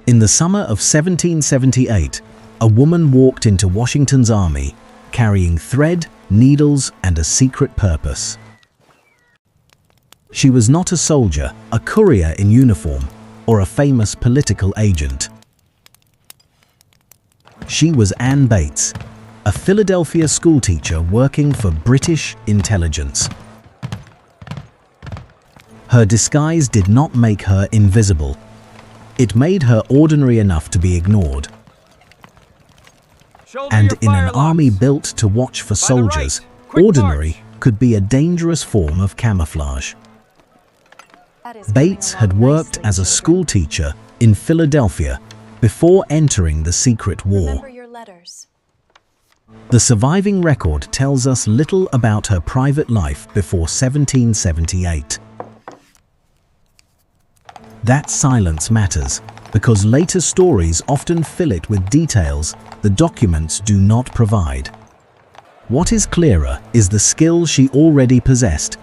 In the summer of 1778, a woman walked into Washington's army carrying thread, needles, and a secret purpose. She was not a soldier, a courier in uniform, or a famous political agent. She was Anne Bates, a Philadelphia schoolteacher working for British intelligence. Her disguise did not make her invisible. It made her ordinary enough to be ignored. And in an army built to watch for soldiers, ordinary could be a dangerous form of camouflage. Bates had worked as a schoolteacher in Philadelphia before entering the secret war. The surviving record tells us little about her private life before 1778. That silence matters, because later stories often fill it with details the documents do not provide. What is clearer is the skill she already possessed: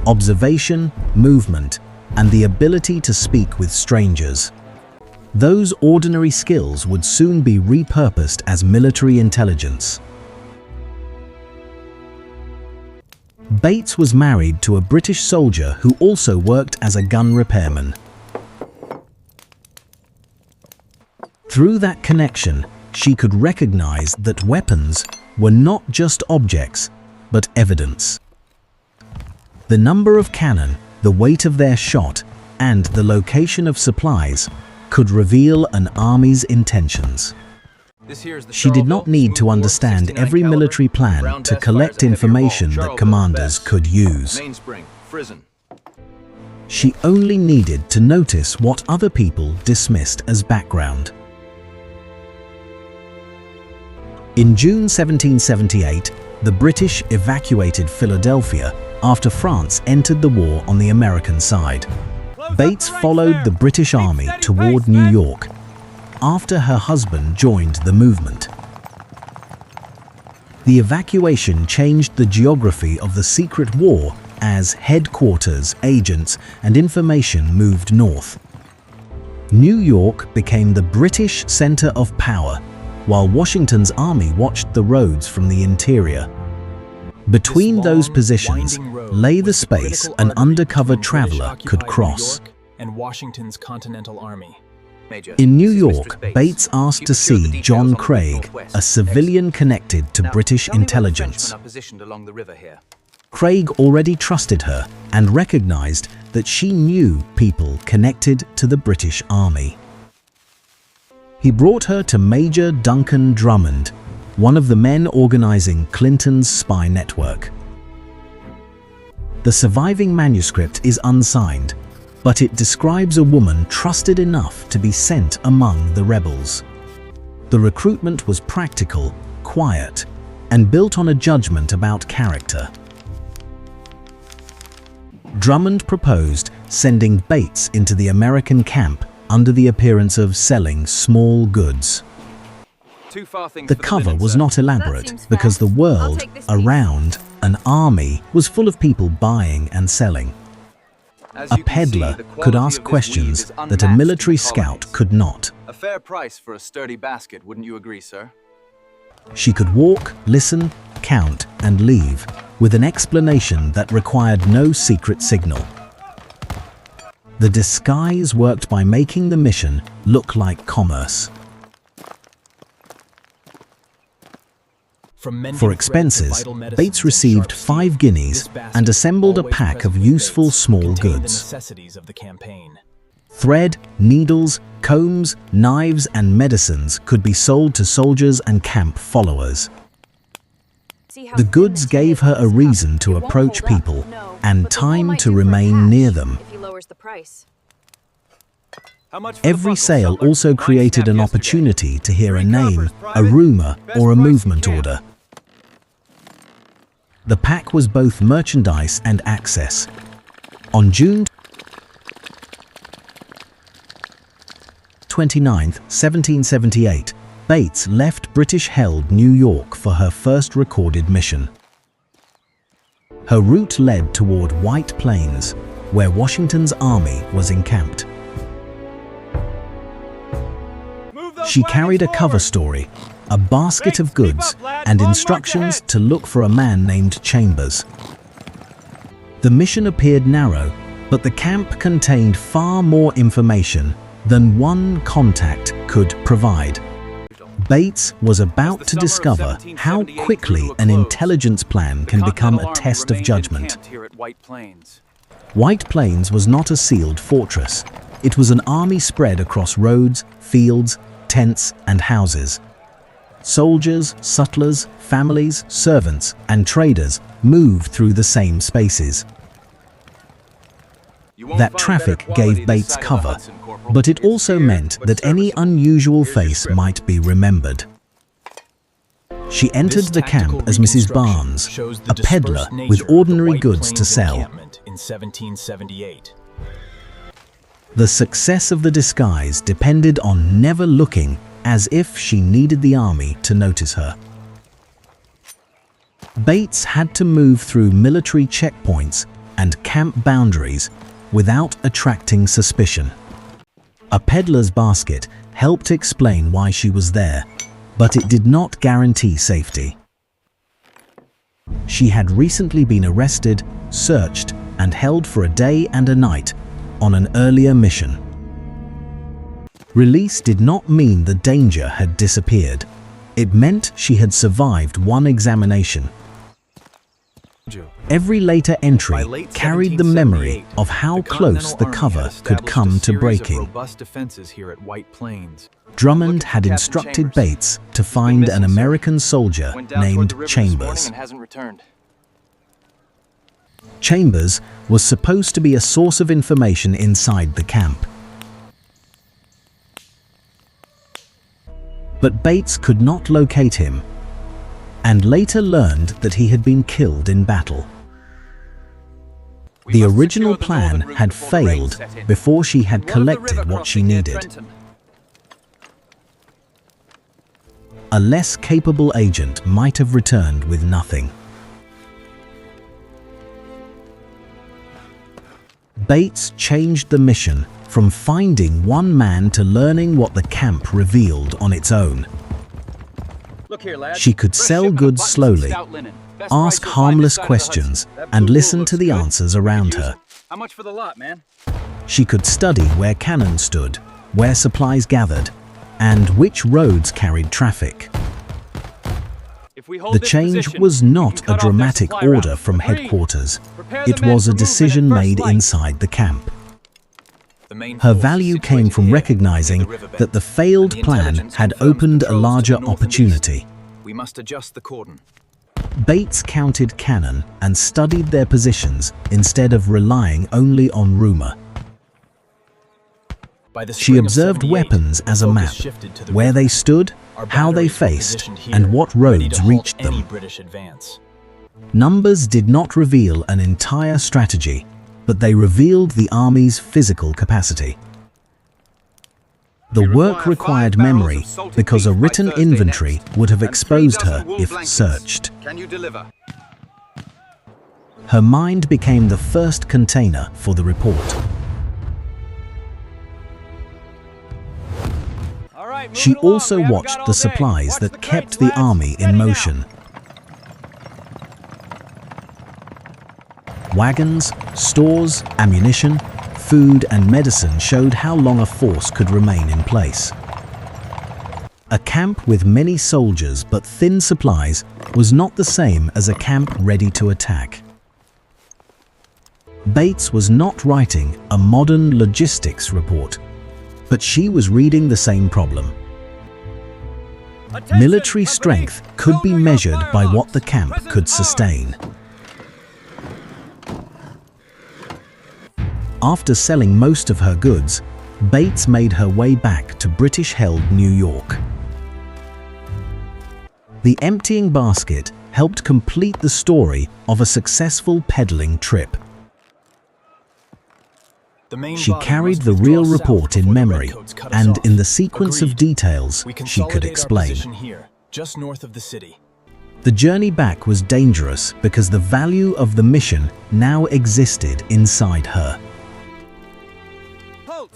observation, movement, and the ability to speak with strangers. Those ordinary skills would soon be repurposed as military intelligence. Bates was married to a British soldier who also worked as a gun repairman. Through that connection, she could recognize that weapons were not just objects, but evidence. The number of cannon, the weight of their shot, and the location of supplies could reveal an army's intentions. She did not need to understand every military plan to collect information that commanders could use. She only needed to notice what other people dismissed as background. In June 1778, the British evacuated Philadelphia after France entered the war on the American side. Bates followed the British army toward New York after her husband joined the movement. The evacuation changed the geography of the secret war as headquarters, agents, and information moved north. New York became the British center of power, while Washington's army watched the roads from the interior. Between those positions lay the space an undercover traveler could cross. And Washington's Continental Army. In New York, Bates asked to see John Craig, a civilian connected to British intelligence. Craig already trusted her and recognized that she knew people connected to the British Army. He brought her to Major Duncan Drummond, one of the men organizing Clinton's spy network. The surviving manuscript is unsigned, but it describes a woman trusted enough to be sent among the rebels. The recruitment was practical, quiet, and built on a judgment about character. Drummond proposed sending Bates into the American camp under the appearance of selling small goods. The cover was not elaborate because the world around an army was full of people buying and selling. A peddler could ask questions that a military scout could not. A fair price for a sturdy basket, wouldn't you agree, sir? She could walk, listen, count, and leave with an explanation that required no secret signal. The disguise worked by making the mission look like commerce. For expenses, Bates received 5 guineas and assembled a pack of useful small goods. Thread, needles, combs, knives, and medicines could be sold to soldiers and camp followers. The goods gave her a reason to approach people and time to remain near them. Every sale also created an opportunity to hear a name, a rumor, or a movement order. The pack was both merchandise and access. On June 29, 1778, Bates left British-held New York for her first recorded mission. Her route led toward White Plains, where Washington's army was encamped. She carried a cover story, a basket of goods, and instructions to look for a man named Chambers. The mission appeared narrow, but the camp contained far more information than one contact could provide. Bates was about to discover how quickly an intelligence plan can become a test of judgment. White Plains was not a sealed fortress. It was an army spread across roads, fields, tents, and houses. Soldiers, sutlers, families, servants, and traders moved through the same spaces. That traffic gave Bates cover, but it also meant that any unusual face might be remembered. She entered the camp as Mrs. Barnes, a peddler with ordinary goods to sell. In 1778. The success of the disguise depended on never looking as if she needed the army to notice her. Bates had to move through military checkpoints and camp boundaries without attracting suspicion. A peddler's basket helped explain why she was there, but it did not guarantee safety. She had recently been arrested, searched, and held for a day and a night on an earlier mission. Release did not mean the danger had disappeared. It meant she had survived one examination. Every later entry carried the memory of how close the cover could come to breaking. Drummond had instructed Bates to find an American soldier named Chambers. Chambers was supposed to be a source of information inside the camp. But Bates could not locate him, and later learned that he had been killed in battle. The original plan had failed before she had collected what she needed. A less capable agent might have returned with nothing. Bates changed the mission from finding one man to learning what the camp revealed on its own. She could sell goods slowly, ask harmless questions, and listen to the answers around her. How much for the lot, man? She could study where cannon stood, where supplies gathered, and which roads carried traffic. The change was not a dramatic order from headquarters. It was a decision made inside the camp. Her value came from recognizing that the failed plan had opened a larger opportunity. We must adjust the cordon. Bates counted cannon and studied their positions instead of relying only on rumor. She observed weapons as a map, where they stood, how they faced, and what roads reached them. Numbers did not reveal an entire strategy, but they revealed the Army's physical capacity. The work required memory because a written inventory would have exposed her if searched. Can you deliver? Her mind became the first container for the report. She also watched the supplies that kept the army in motion. Wagons, stores, ammunition, food and medicine showed how long a force could remain in place. A camp with many soldiers but thin supplies was not the same as a camp ready to attack. Bates was not writing a modern logistics report, but she was reading the same problem. Military strength could be measured by what the camp could sustain. After selling most of her goods, Bates made her way back to British-held New York. The emptying basket helped complete the story of a successful peddling trip. She carried the real report in memory, and in the sequence of details she could explain. Just north of the city. The journey back was dangerous because the value of the mission now existed inside her.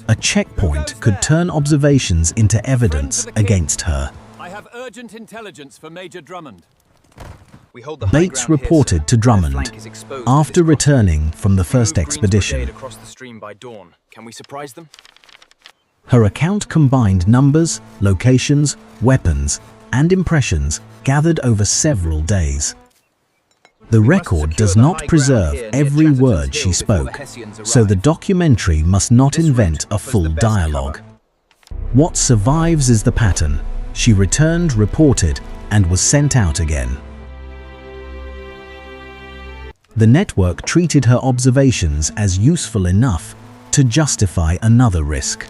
A checkpoint could turn observations into evidence against her. I have urgent intelligence for Major Drummond. We hold the high Bates ground here, reported sir. to Their Drummond flank is exposed to after this crossing. returning from the If we first move Green's expedition. brigade across the stream by dawn, can we surprise them? Her account combined numbers, locations, weapons, and impressions gathered over several days. The record does not preserve every word she spoke, so the documentary must not invent a full dialogue. What survives is the pattern. She returned, reported, and was sent out again. The network treated her observations as useful enough to justify another risk.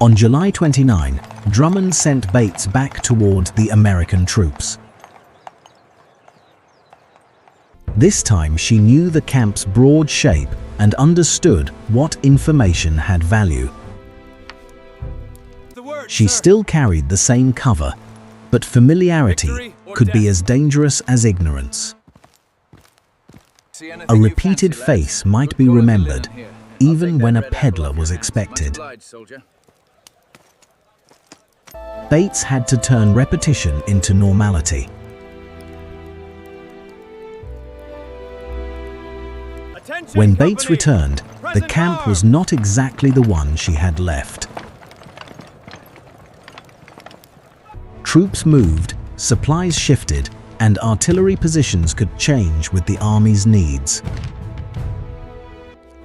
On July 29, Drummond sent Bates back toward the American troops. This time she knew the camp's broad shape and understood what information had value. She still carried the same cover, but familiarity could be as dangerous as ignorance. A repeated face might be remembered, even when a peddler was expected. Bates had to turn repetition into normality. When Bates returned, the camp was not exactly the one she had left. Troops moved, supplies shifted, and artillery positions could change with the army's needs.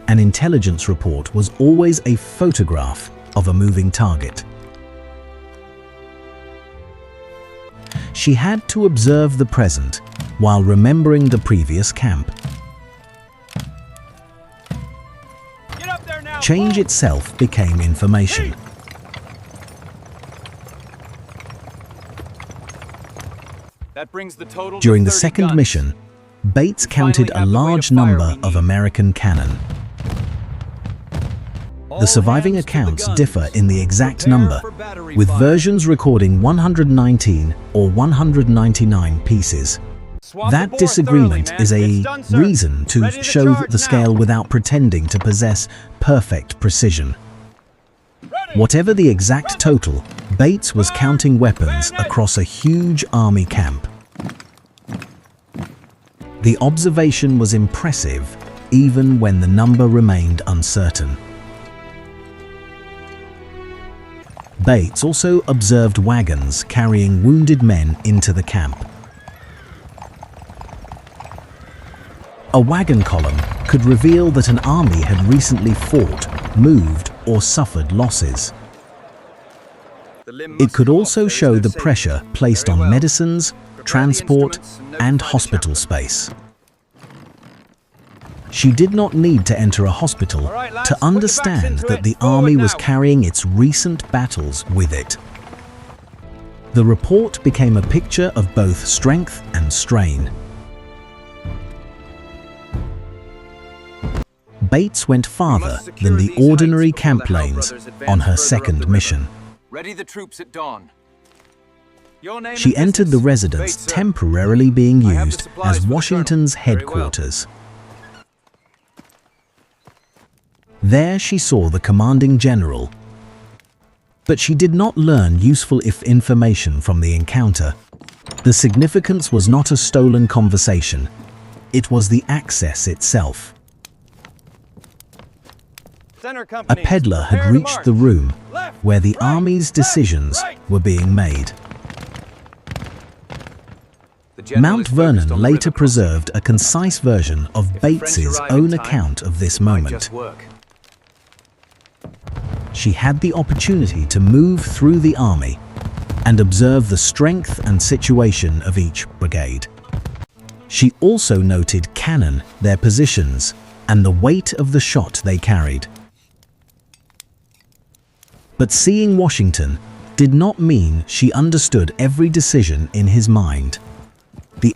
An intelligence report was always a photograph of a moving target. She had to observe the present while remembering the previous camp. Change itself became information. That brings the total During to the 30 second guns. mission, Bates counted a large number of American cannon. The surviving accounts differ in the exact number, with versions recording 119 or 199 pieces. That disagreement is a reason to show the scale without pretending to possess perfect precision. Whatever the exact total, Bates was counting weapons across a huge army camp. The observation was impressive, even when the number remained uncertain. Bates also observed wagons carrying wounded men into the camp. A wagon column could reveal that an army had recently fought, moved, or suffered losses. It could also show the pressure placed on medicines, transport, and hospital space. She did not need to enter a hospital to understand that the army was carrying its recent battles with it. The report became a picture of both strength and strain. Bates went farther than the ordinary camp lanes on her second mission. Ready the troops at dawn. Your name She and entered the business. residence Bates, sir. temporarily being I have the used supplies as for the Washington's colonel. Very well. headquarters. There she saw the commanding general, but she did not learn useful information from the encounter. The significance was not a stolen conversation, it was the access itself. A peddler had reached the room where the army's decisions were being made. The general Mount is focused Vernon on the later river crossing. preserved a concise version of If the French Bates's arrive in own time, account of this it might moment. just work. She had the opportunity to move through the army and observe the strength and situation of each brigade. She also noted cannon, their positions, and the weight of the shot they carried. But seeing Washington did not mean she understood every decision in his mind. The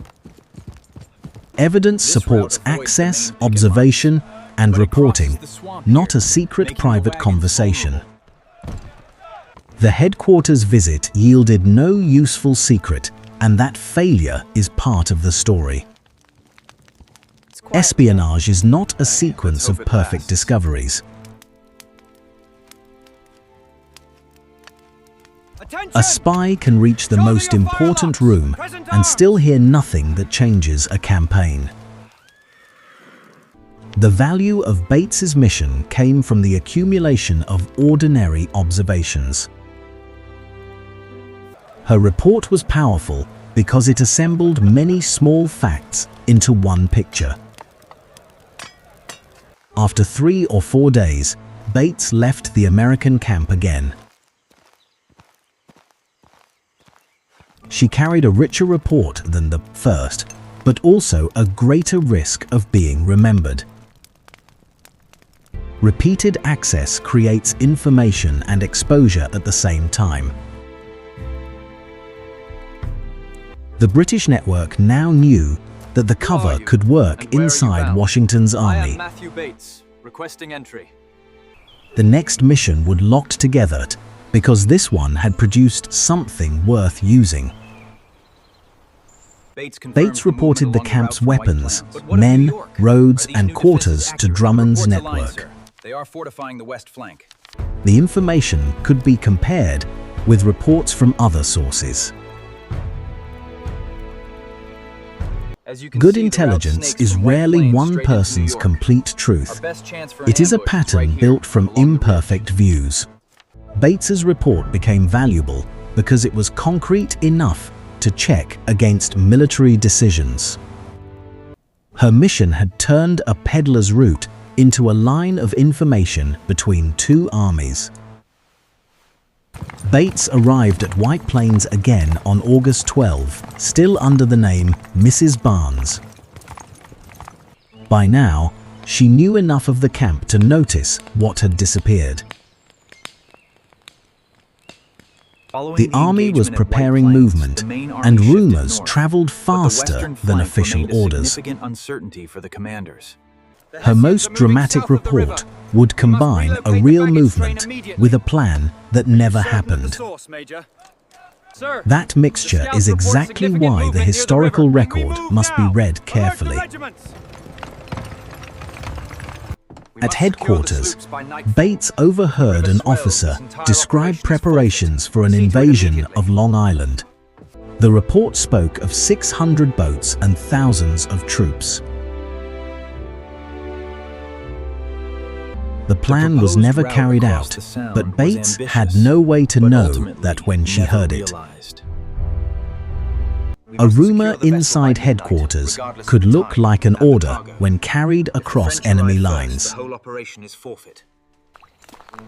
evidence supports access, observation, and reporting, not a secret private conversation. The headquarters visit yielded no useful secret, and that failure is part of the story. Espionage is not a sequence of perfect discoveries. A spy can reach the most important room and still hear nothing that changes a campaign. The value of Bates's mission came from the accumulation of ordinary observations. Her report was powerful because it assembled many small facts into one picture. After 3 or 4 days, Bates left the American camp again. She carried a richer report than the first, but also a greater risk of being remembered. Repeated access creates information and exposure at the same time. The British network now knew that the cover could work inside Washington's I army. am Matthew Bates, requesting entry. The next mission would lock together because this one had produced something worth using. Bates reported the camp's weapons, men, roads, and quarters to Drummond's network. They are fortifying the west flank. The information could be compared with reports from other sources. Good intelligence is rarely one person's complete truth. It is a pattern built from imperfect views. Bates's report became valuable because it was concrete enough to check against military decisions. Her mission had turned a peddler's route into a line of information between 2 armies. Bates arrived at White Plains again on August 12, still under the name Mrs. Barnes. By now, she knew enough of the camp to notice what had disappeared. The army was preparing movement, and rumors traveled faster than official orders. Her most dramatic report would combine a real movement with a plan that never happened. That mixture is exactly why the historical record must be read carefully. At headquarters, Bates overheard an officer describe preparations for an invasion of Long Island. The report spoke of 600 boats and thousands of troops. The plan was never carried out, but Bates had no way to know that when she heard it. A rumor inside headquarters could look like an order when carried across enemy lines.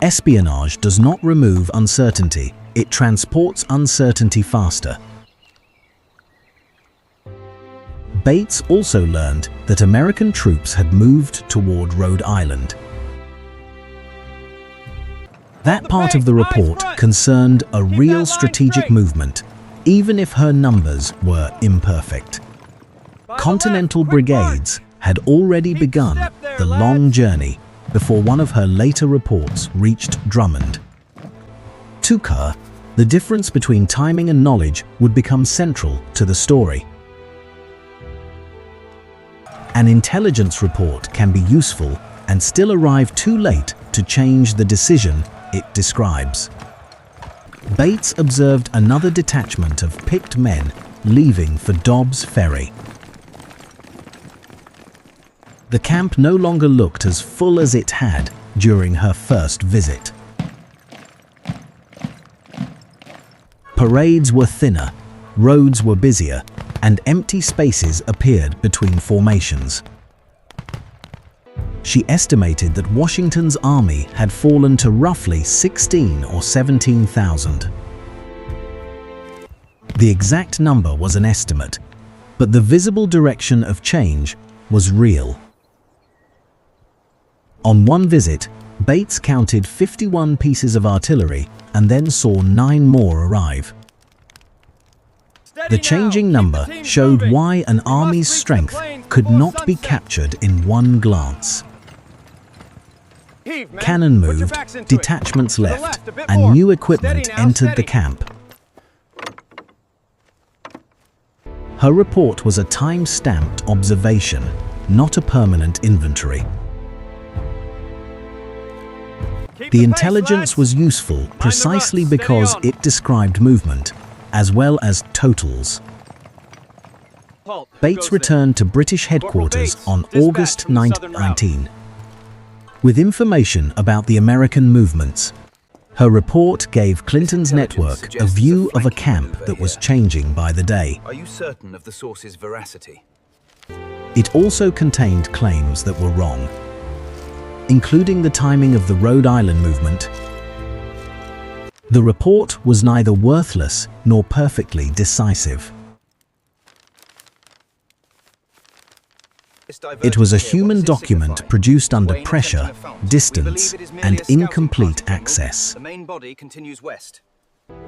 Espionage does not remove uncertainty, it transports uncertainty faster. Bates also learned that American troops had moved toward Rhode Island. That part of the report concerned a real strategic movement, even if her numbers were imperfect. Continental brigades had already begun the long journey before one of her later reports reached Drummond. To her, the difference between timing and knowledge would become central to the story. An intelligence report can be useful and still arrive too late to change the decision it describes. Bates observed another detachment of picked men leaving for Dobbs Ferry. The camp no longer looked as full as it had during her first visit. Parades were thinner, roads were busier, and empty spaces appeared between formations. She estimated that Washington's army had fallen to roughly 16 or 17,000. The exact number was an estimate, but the visible direction of change was real. On one visit, Bates counted 51 pieces of artillery and then saw 9 more arrive. The changing number showed why an army's strength could not be captured in one glance. Cannon moved, detachments left, and new equipment entered the camp. Her report was a time-stamped observation, not a permanent inventory. The intelligence was useful precisely because it described movement, as well as totals. Bates returned to British headquarters on August 19, with information about the American movements. Her report gave Clinton's network a view of a camp that was changing by the day. Are you certain of the source's veracity? It also contained claims that were wrong, including the timing of the Rhode Island movement. The report was neither worthless nor perfectly decisive. It was a human document produced under pressure, distance, and incomplete access. The main body continues west.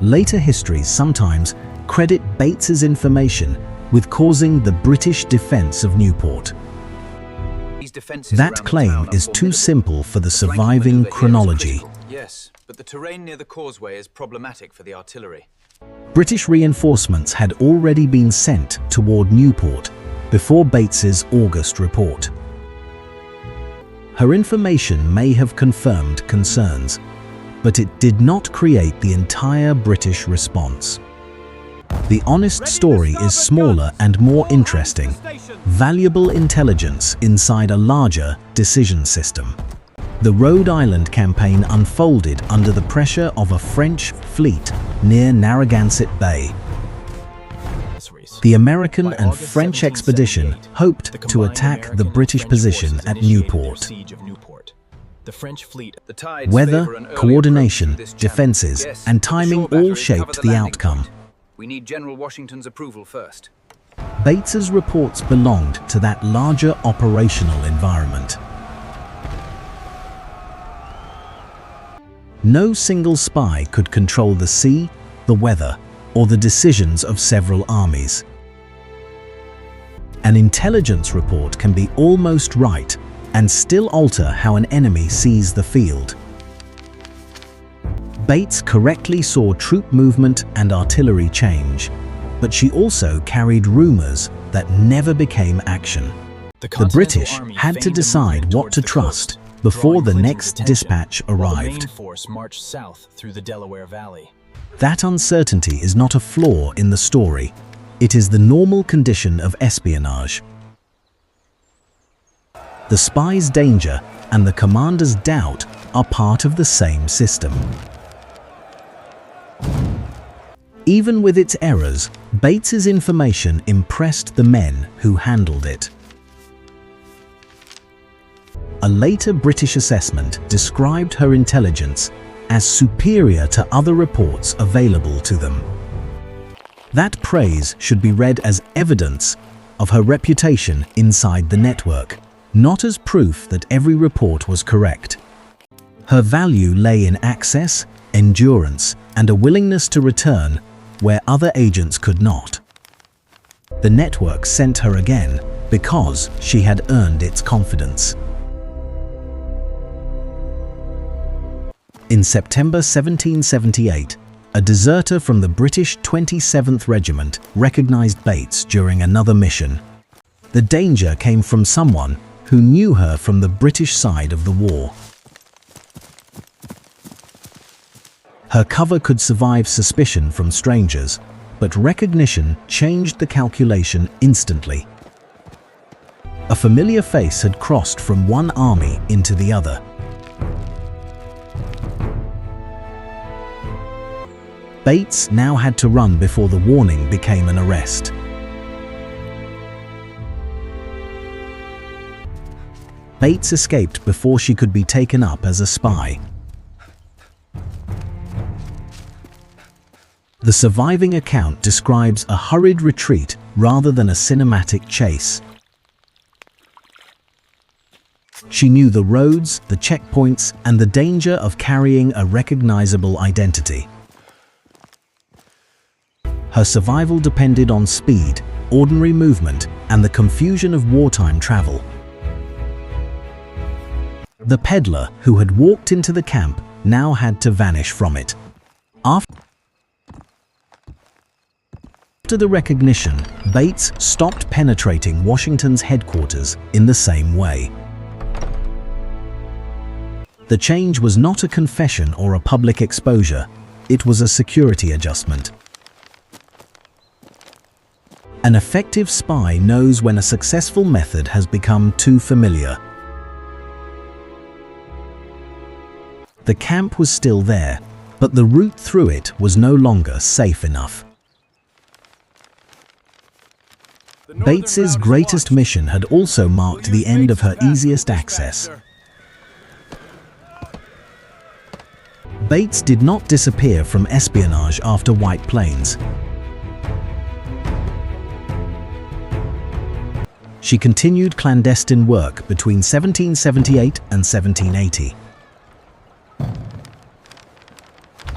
Later histories sometimes credit Bates's information with causing the British defense of Newport. That claim is too simple for the surviving chronology. Yes, but the terrain near the causeway is problematic for the artillery. British reinforcements had already been sent toward Newport before Bates's August report. Her information may have confirmed concerns, but it did not create the entire British response. The honest story is smaller and more interesting, valuable intelligence inside a larger decision system. The Rhode Island campaign unfolded under the pressure of a French fleet near Narragansett Bay. The American and French expedition hoped to attack the British position at Newport. Weather, coordination, defenses, and timing all shaped the outcome. We need General Washington's approval first. Bates's reports belonged to that larger operational environment. No single spy could control the sea, the weather, or the decisions of several armies. An intelligence report can be almost right and still alter how an enemy sees the field. Bates correctly saw troop movement and artillery change, but she also carried rumors that never became action. The British had to decide what to trust before the next dispatch arrived. The main force marched south through the Delaware Valley. That uncertainty is not a flaw in the story. It is the normal condition of espionage. The spy's danger and the commander's doubt are part of the same system. Even with its errors, Bates's information impressed the men who handled it. A later British assessment described her intelligence as superior to other reports available to them. That praise should be read as evidence of her reputation inside the network, not as proof that every report was correct. Her value lay in access, endurance, and a willingness to return where other agents could not. The network sent her again because she had earned its confidence. In September 1778, a deserter from the British 27th Regiment recognized Bates during another mission. The danger came from someone who knew her from the British side of the war. Her cover could survive suspicion from strangers, but recognition changed the calculation instantly. A familiar face had crossed from one army into the other. Bates now had to run before the warning became an arrest. Bates escaped before she could be taken up as a spy. The surviving account describes a hurried retreat rather than a cinematic chase. She knew the roads, the checkpoints, and the danger of carrying a recognizable identity. Her survival depended on speed, ordinary movement, and the confusion of wartime travel. The peddler who had walked into the camp now had to vanish from it. After the recognition, Bates stopped penetrating Washington's headquarters in the same way. The change was not a confession or a public exposure. It was a security adjustment. An effective spy knows when a successful method has become too familiar. The camp was still there, but the route through it was no longer safe enough. Bates's greatest mission had also marked the end of her easiest access. Bates did not disappear from espionage after White Plains. She continued clandestine work between 1778 and 1780.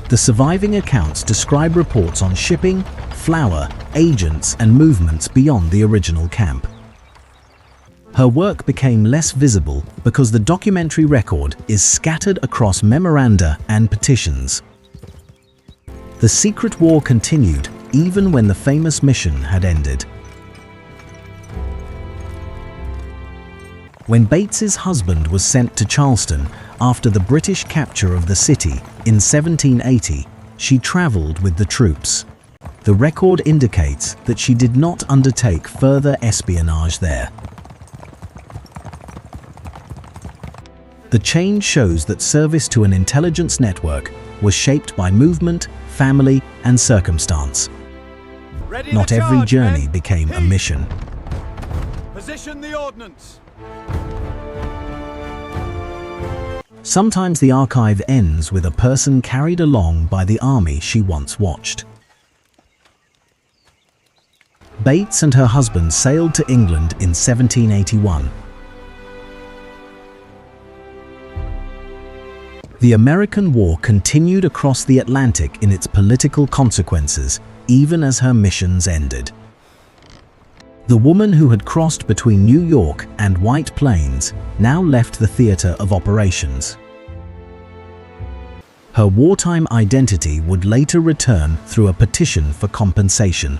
The surviving accounts describe reports on shipping, flour, agents, and movements beyond the original camp. Her work became less visible because the documentary record is scattered across memoranda and petitions. The secret war continued even when the famous mission had ended. When Bates's husband was sent to Charleston after the British capture of the city in 1780, she traveled with the troops. The record indicates that she did not undertake further espionage there. The change shows that service to an intelligence network was shaped by movement, family, and circumstance. Not every journey became a mission. Position the ordnance. Sometimes the archive ends with a person carried along by the army she once watched. Bates and her husband sailed to England in 1781. The American War continued across the Atlantic in its political consequences, even as her missions ended. The woman who had crossed between New York and White Plains now left the theater of operations. Her wartime identity would later return through a petition for compensation.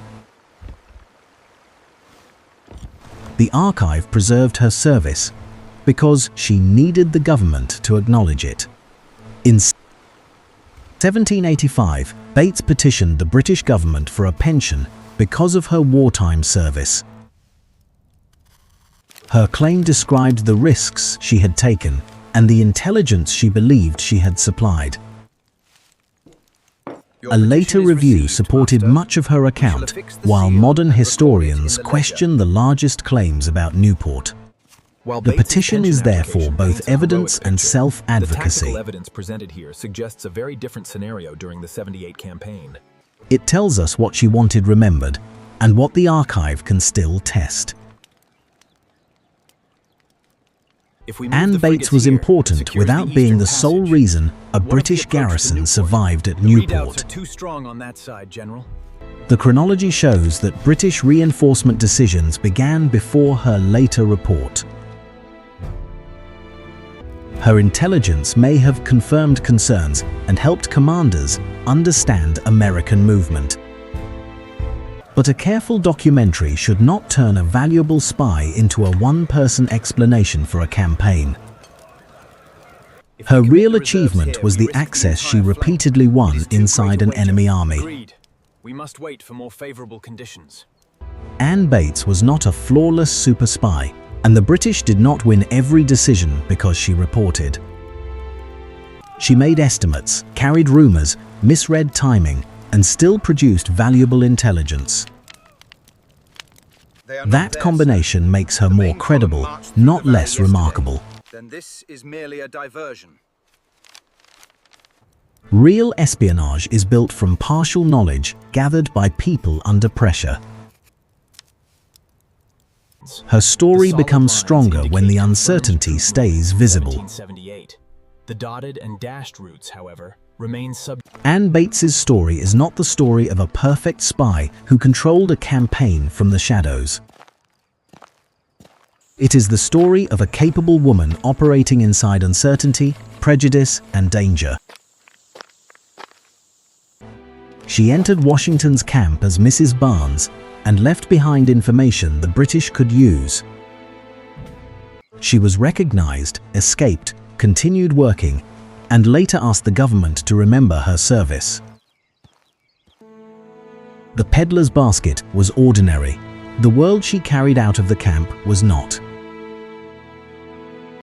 The archive preserved her service because she needed the government to acknowledge it. In 1785, Bates petitioned the British government for a pension because of her wartime service. Her claim described the risks she had taken and the intelligence she believed she had supplied. A later review supported much of her account, while modern historians question the largest claims about Newport. The petition is therefore both evidence and self-advocacy. The tactical evidence presented here suggests a very different scenario during the 78 campaign. It tells us what she wanted remembered and what the archive can still test. Anne Bates was important without being the sole reason a British garrison survived at Newport. Too strong on that side, General. The chronology shows that British reinforcement decisions began before her later report. Her intelligence may have confirmed concerns and helped commanders understand American movement. But a careful documentary should not turn a valuable spy into a one-person explanation for a campaign. Her real achievement was the access she repeatedly won inside an enemy army. Agreed. We must wait for more favorable conditions. Anne Bates was not a flawless super spy, and the British did not win every decision because she reported. She made estimates, carried rumors, misread timing, and still produced valuable intelligence. That combination makes her more credible, not less remarkable. Then this is merely a diversion. Real espionage is built from partial knowledge gathered by people under pressure. Her story becomes stronger when the uncertainty stays visible. 1778. The dotted and dashed routes, however, remain Anne Bates's story is not the story of a perfect spy who controlled a campaign from the shadows. It is the story of a capable woman operating inside uncertainty, prejudice, and danger. She entered Washington's camp as Mrs. Barnes and left behind information the British could use. She was recognized, escaped, continued working and later asked the government to remember her service. The peddler's basket was ordinary. The world she carried out of the camp was not.